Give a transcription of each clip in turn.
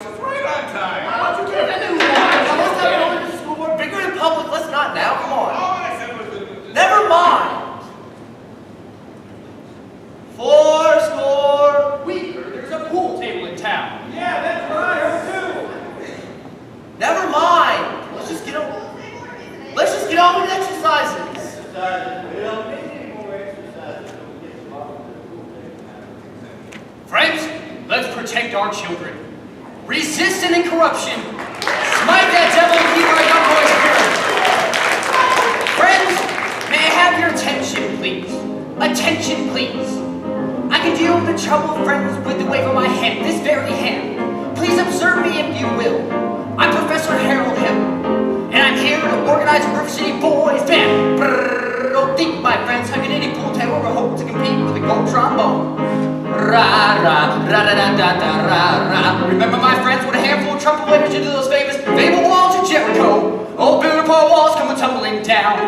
Right on time. Why don't you get a new one? Let's have it over to school board. Bigger in public. Let's not now. Come on. All I said was that... Never mind. 4 score. Weaker, there's a pool table in town. Yeah, that's what I heard too. Never mind. Let's just get on with exercises. We don't need any more exercises. We get some off the pool table. Friends, let's protect our children. Resist sin and corruption. Smite that devil and keep our young boys pure. Friends, may I have your attention, please? Attention, please. I can deal with the trouble, friends, with the wave of my hand, this very hand. Please observe me if you will. I'm Professor Harold Hill, and I'm here to organize a River City Boys Band. Don't think, my friends, how can any pool table ever hope to compete with a gold trombone? Ra ra ra da da da da ra ra. Remember, my friends, when a handful of trumpet players into those famous Babel walls of Jericho, old beautiful walls come tumbling down.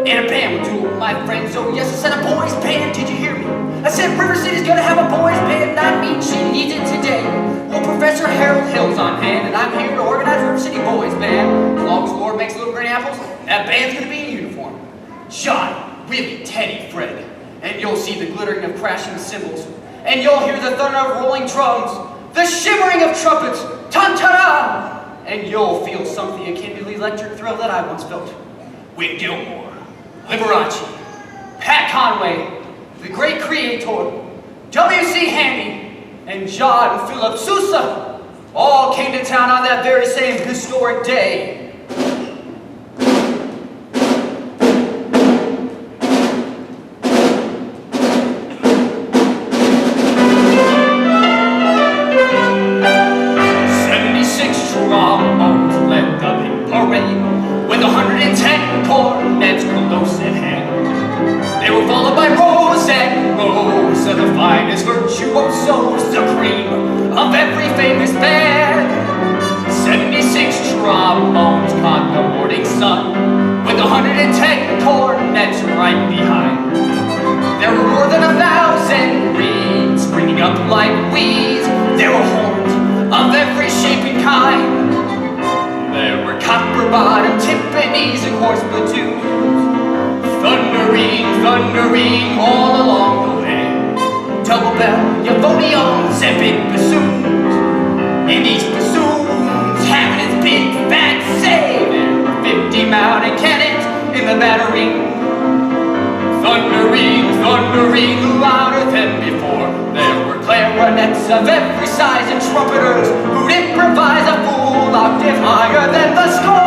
And a band would do it, my friends. Oh yes, I said a boys band. Did you hear me? I said River City's gonna have a boys band. I mean, she needs it today. Well, Professor Harold Hill's on hand, and I'm here to organize River City Boys Band. As long as the Lord makes little green apples, that band's gonna be in uniform. Johnny, Willie, Teddy, Fred. And you'll see the glittering of crashing cymbals, and you'll hear the thunder of rolling drums, the shimmering of trumpets, ta-ta-da! And you'll feel something akin to the electric thrill that I once felt. Whit Gilmore, Liberace, Pat Conway, the great creator, W.C. Handy, and John Philip Sousa all came to town on that very same historic day. With 110 cornets close at hand. They were followed by rows and rows of the finest virtuosos, the cream of every famous band. 76 trombones caught the morning sun, with 110 cornets right behind. There were more than 1,000 reeds springing up like weeds. There were horns of every shape and kind. There were copper-bottom timpanis and horse platoons, thundering, thundering all along the way. Double bell, euphoniums, and big bassoons. And these bassoons having its big fat say. There were 50 mounted cannons in the battery, thundering, thundering louder than before. There were clarinets of every size and trumpeters who'd improvise a full octave higher than the score.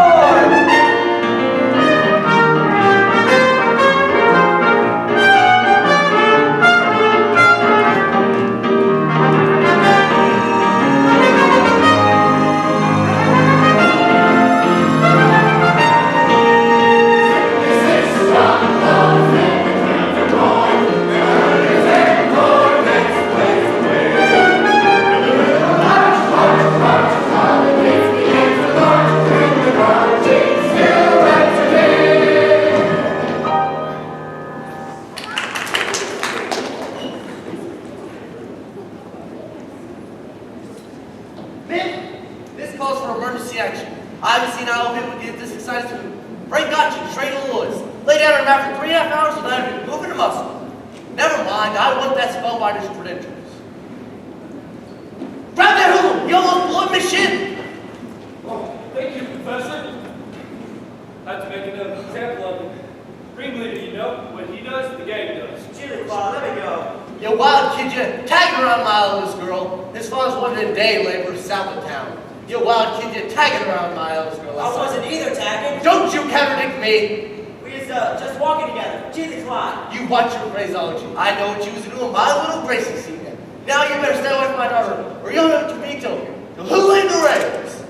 Watch your phraseology. I know what you was doing. My little Gracie seen that. Now you better stay away from my daughter, or you'll have to meet till who in the rails.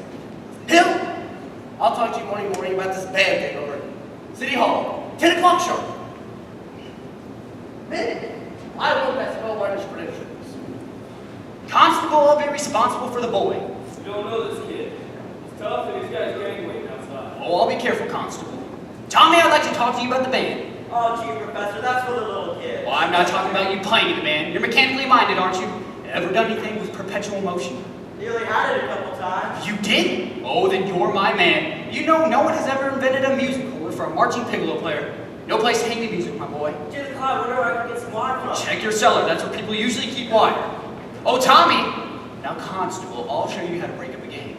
Hill, I'll talk to you morning about this band thing over at City Hall. 10 o'clock sharp. Man, I want that spellbinder's credentials. Constable, I'll be responsible for the boy. You don't know this kid. He's tough and he's got his gang waiting outside. Oh, I'll be careful, Constable. Tommy, I'd like to talk to you about the band. Oh, gee, Professor, that's for the little kid. I'm not talking about you pining the man. You're mechanically minded, aren't you? Ever done anything with perpetual motion? Nearly had it a couple times. You did? Oh, then you're my man. You know, no one has ever invented a music holder for a marching piccolo player. No place to hang the music, my boy. Jim Clyde, wonder where I can get some wine from. Check your cellar. That's where people usually keep wine. Oh, Tommy! Now, Constable, I'll show you how to break up a game.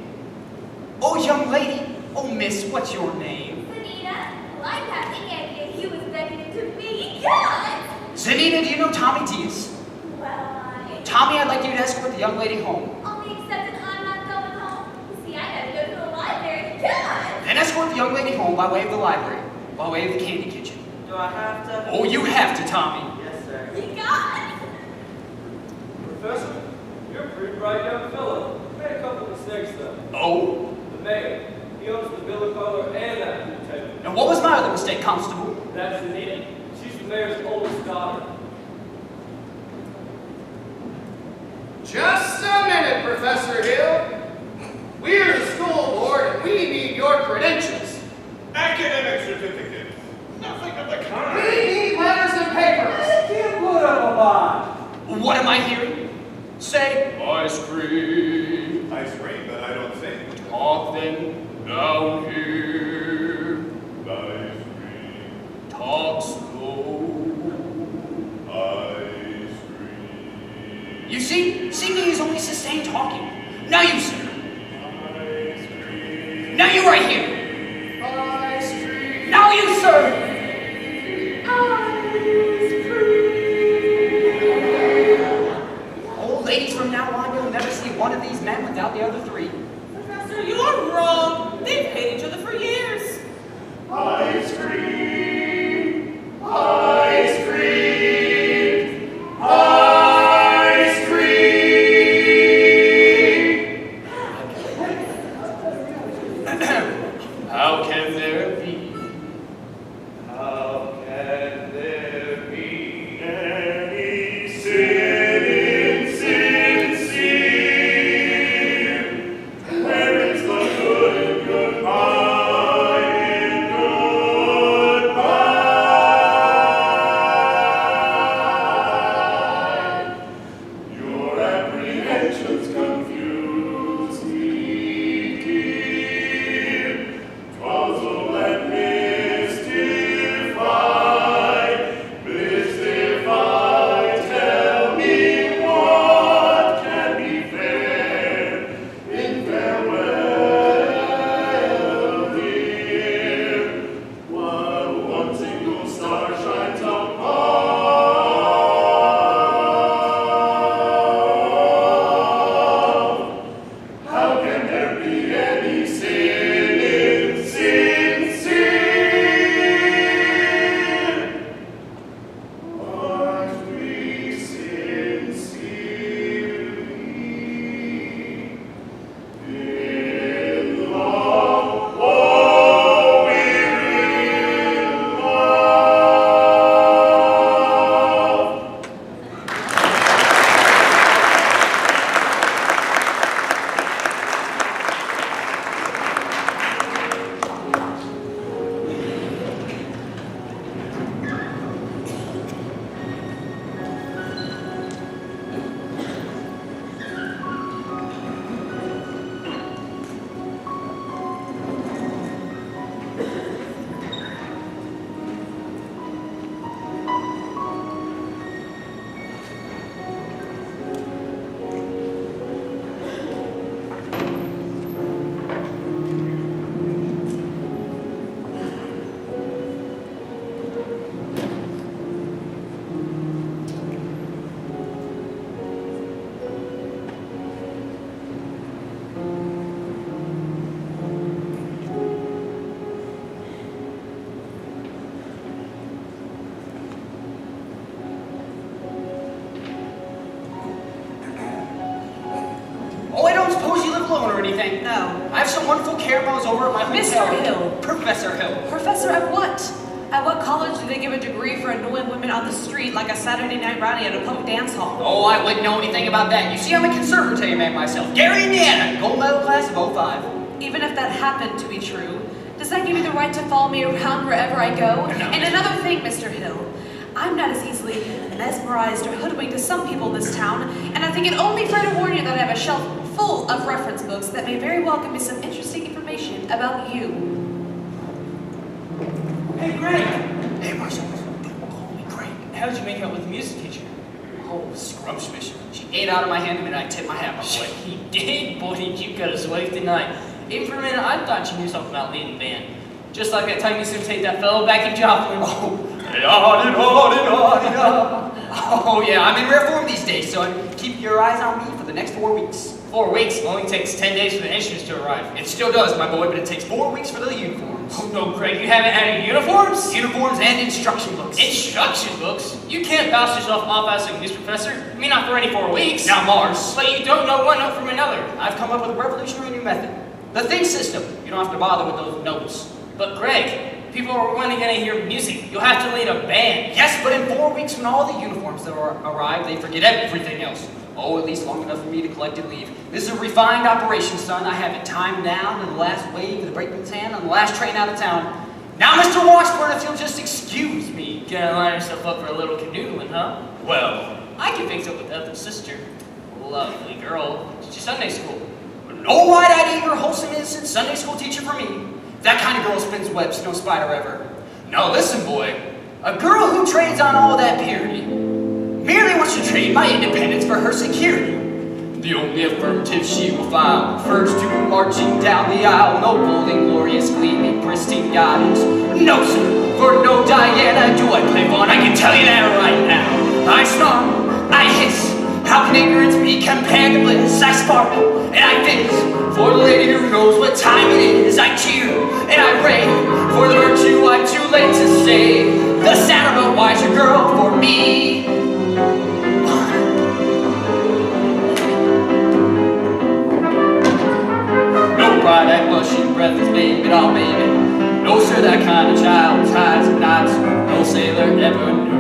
Oh, young lady. Oh, miss, what's your name? Anita, well, I didn't have any idea he was beckoning to me. God! Zanita, do you know Tommy Diaz? Well, Tommy, I'd like you to escort the young lady home. only except that I'm not going home. You see, I gotta go to the library. God! Then escort the young lady home by way of the library, by way of the candy kitchen. Do I have to? Oh, you have to, Tommy. Yes, sir. God! Professor, you're a pretty bright young fellow. Made a couple mistakes, though. Oh? The mayor, he owns the bill of color and that newspaper. And what was my other mistake, Constable? That's Anita. She's the mayor's oldest daughter. Just a minute, Professor Hill. We're the school board and we need your credentials. Academic certificates. Nothing of the We kind. need letters and papers. Can't put up a bond. What am I hearing? Say, ice cream. Ice cream, but I don't think. Talk then down here. Ice cream. Talk slow. Ice cream. You see, singing is only sustained talking. Now you, sir. Ice cream. Now you right here. Ice cream. Now you, sir. Old ladies, from now on, you'll never see one of these men without the other three. Professor, you are wrong. They've hated each other for years. Ice cream. Ice cream. Ice cream. How can there be? How can there be any sin insincere when it's the good and goodbye and goodbye? Your apprehensions confuse me, dear. Puzzle and mystify, mystify. Tell me what can be fair in farewell, dear, while one single star shines above. How can there be any sin insincere? Aren't we sincerely in love? Oh, we're in love. Oh, I don't suppose you live alone or anything. No. I have some wonderful caramels over at my Mr. hotel. Hill. Professor Hill. Professor, at what? At what college do they give a degree for annoying women on the street like a Saturday night rowdy at a public dance hall? Oh, I wouldn't know anything about that. You see, I'm a conservatory man myself. Gary, Indiana, gold medal class of 05. Even if that happened to be true, does that give you the right to follow me around wherever I go? No. And another thing, Mr. Hill, I'm not as easily mesmerized or hoodwinked as some people in this town, and I think it only fair to warn you that I have a shelf full of reference books that may very well give me some interesting information about you. Hey, Greg. Hey, Marshall. Call me Craig. How'd you make out with the music teacher? Oh, scrumptious. She ate out of my hand the minute I tipped my hat, my boy. He did, boy. You got us wife tonight. Even for a minute, I thought you knew something about leading band. Just like that time you used to take that fellow back in Joplin. Oh, yeah, I'm in rare form these days, so keep your eyes on me for the next 4 weeks. 4 weeks? Only takes 10 days for the instruments to arrive. It still does, my boy, but it takes 4 weeks for the uniforms. Oh, no, Craig, you haven't had any uniforms? Uniforms and instruction books. Instruction books? You can't pass yourself off as a news professor. I mean, not for any 4 weeks. Now, Mars. But you don't know one note from another. I've come up with a revolutionary new method. The Think System. You don't have to bother with those notes. But, Greg, people are only going to hear music. You'll have to lead a band. Yes, but in 4 weeks when all the uniforms that arrive, they forget everything else. Oh, at least long enough for me to collect and leave. This is a refined operation, son. I have it timed down to the last wave of the brakeman's hand on the last train out of town. Now, Mr. Washburn, if you'll just excuse me, gonna line yourself up for a little canoodling, huh? Well, I can fix it with Ethel's sister. Lovely girl. She's Sunday school. No wide-eyed, eager, wholesome, innocent Sunday school teacher for me. That kind of girl spins webs no spider ever. Now listen, boy. A girl who trades on all that purity merely wants to trade my independence for her security. The only affirmative she will file refers to marching down the aisle, noble and glorious, gleaming, pristine gardens. No, sir, for no Diana do I play one. I can tell you that right now. I snarl, I hiss. How can ignorance be compared to bliss? I sparkle and I fizz for the lady who knows what time it is. I cheer and I rave for the virtue I'm too late to say. The sadder but wiser girl for me. No pride, that blushing, breathless baby, oh baby. No sir, that kind of child ties and knots no sailor ever knew.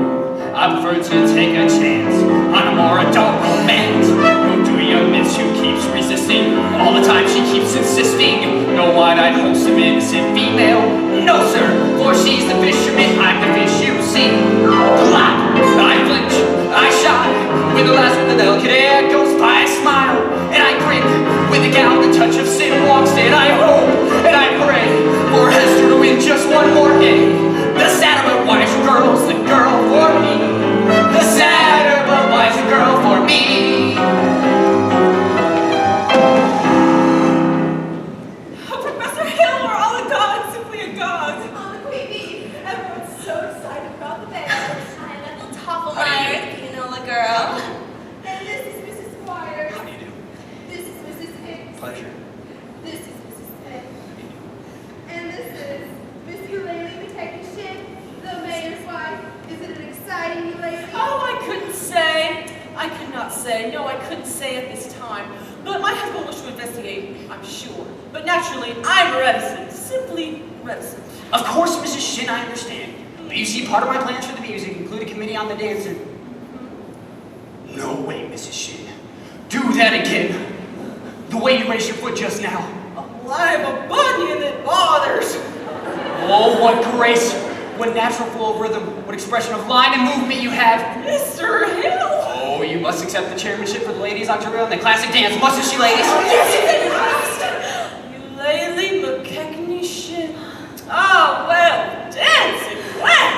I prefer to take a chance on a more adult romance. No do young miss who keeps resisting. All the time she keeps insisting. No wide-eyed, wholesome, innocent female. No sir, for she's the fisherman, I'm the fish you see. Clap, I flinch, I shy. When the last of the delicate air goes by, I smile and I grin. With the gal, the touch of sin walks in. I hope and I pray for Hester to win just one more day. The sadder but wiser girl's the girl for me. The sadder but wiser girl for me. Oh, Professor Hill, we're all agog, simply agog. On the Queen Bee. Everyone's so excited about the band. I'm Ethel Toppelmeyer, the Pianola girl. And this is Mrs. Squires. How do you do? This is Mrs. Hicks. Pleasure. This is Mrs. Peck. And this is Miss Eulalie McTaggart, the mayor's wife. Is it an exciting Eulalie? Oh, I couldn't say. I could not say. No, I couldn't say at this time. But my husband wished to investigate, I'm sure. But naturally, I'm reticent. Simply reticent. Of course, Mrs. Shin, I understand. But you see, part of my plans for the music include a committee on the dancer. No way, Mrs. Shin. Do that again. The way you raised your foot just now. Well, I have a bunion that bothers. Oh, what grace. What natural flow of rhythm. What expression of line and movement you have. Mr. Hill. Oh, you must accept the chairmanship for the ladies on drill and the classic dance, mustn't she, ladies? Eulalie McKechnie Shin. Ah, well, dancing well.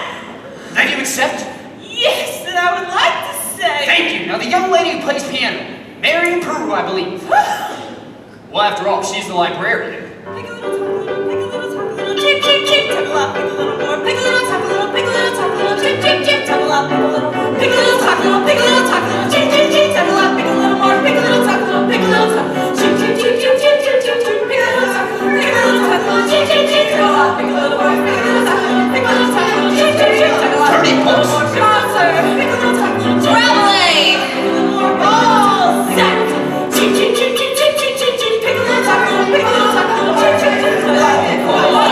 Then you accept? Yes, and I would like to say. Thank you. Now, the young lady who plays piano, Marion Peru, I believe. Well, after all, she's the librarian. Pick a little, talk a little, pick a little, talk a little, chip, chip, chip, talk a lot, pick a little more, pick a little, talk a little, pick a little, talk a little, chip, chip, chip, talk a lot, pick a little, pick a little, talk a little, pick a little, talk a little, chip, chip, chip, talk a lot, pick a little more, pick a little, talk a little, pick a little, talk, chip, chip, chip, chip, chip, chip, chip, chip, pick a little, talk a little, pick a little, talk a little, chip, chip, chip, talk a lot, pick a little more, pick a little, talk a little, pick a little, talk a little, chip, chip, chip, talk a lot, pick a little more, concert, pick a little, talk a little, traveling, pick a little more, all set, chip, chip, chip, chip, chip, chip, chip, chip, pick a little, talk a little, pick a little, talk a little, chip, chip, chip, talk a lot, pick a little more,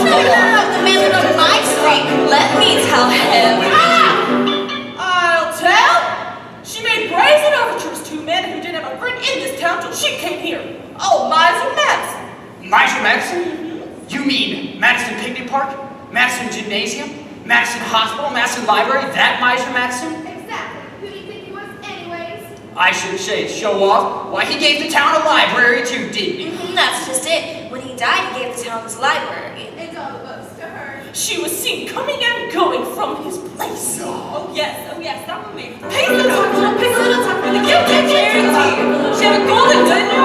The man lived on my street. Let me tell him. I'll tell. She made brazen overtures to men who didn't have a friend in this town till she came here. Oh, Miser Madison. Miser Madison? You mean Madison Picnic Park? Madison Gymnasium? Madison Hospital? Madison Library? That Miser Madison? Exactly. Who do you think he was anyways? I should say show off. Why, he gave the town a library too, didn't he? That's just it. When he died, he gave the town his library. It's all the books to her. She was seen coming and going from his place. Oh yes, that would make. Pig little tuck, little pig little tuck, with a cute charity. She had a golden good